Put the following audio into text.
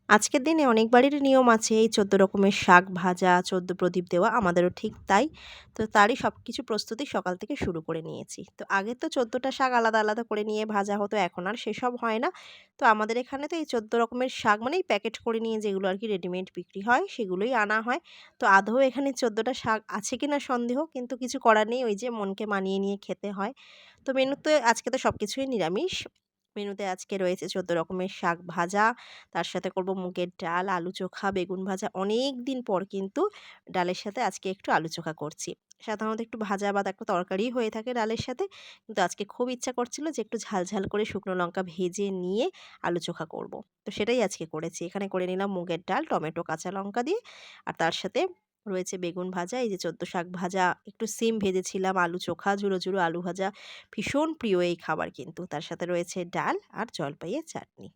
আজকের দিনে অনেক বাড়িরই নিয়ম আছে এই ১৪ রকমের শাক ভাজা, ১৪ প্রদীপ দেওয়া। আমাদেরও ঠিক তাই। তো তারই সবকিছু প্রস্তুতি সকাল থেকে শুরু করে নিয়েছি। তো আগে তো ১৪ টা শাক আলাদা, আলাদা করে নিয়ে ভাজা হতো। এখন আর সেসব হয় না। তো আমাদের এখানে তো এই ১৪ রকমের শাক মানেই প্যাকেট করে নিয়ে যেগুলো আরকি রেডিমেড বিক্রি হয় সেগুলোই আনা হয়। তো আদৌ এখানে ১৪ টা শাক আছে কিনা সন্দেহ। কিন্তু কিছু করার নেই ওই যে মনকে মানিয়ে নিয়ে খেতে হয়। তো মেনুতে আজকে তো সবকিছুই নিরামিষ। মেনুতে আজকে রয়েছে ১৪ রকমের শাক ভাজা, তার সাথে করব মুগের ডাল, আলু চোখা, বেগুন ভাজা। অনেকদিন পর কিন্তু ডালের সাথে আজকে একটু আলু চোখা করছি। সাধারণত একটু ভাজা বা একটা তরকারিই হয়ে থাকে ডালের সাথে। কিন্তু আজকে খুব ইচ্ছা করছিল যে একটু ঝাল, ঝাল করে শুকনো লঙ্কা ভেজে নিয়ে আলু চোখা করব। তো সেটাই আজকে করেছি। এখানে করে নিলাম মুগের ডাল, টমেটো, কাঁচা লঙ্কা দিয়ে। আর তার সাথে রয়েছে বেগুন ভাজা, এই যে ১৪ শাক ভাজা, একটু সিম ভেজেছিলাম, আলু চোখা, ঝুরো, ঝুরো আলু ভাজা। ভীষণ প্রিয় এই খাবার কিন্তু। তার সাথে রয়েছে ডাল আর জলপাইয়ের চাটনি।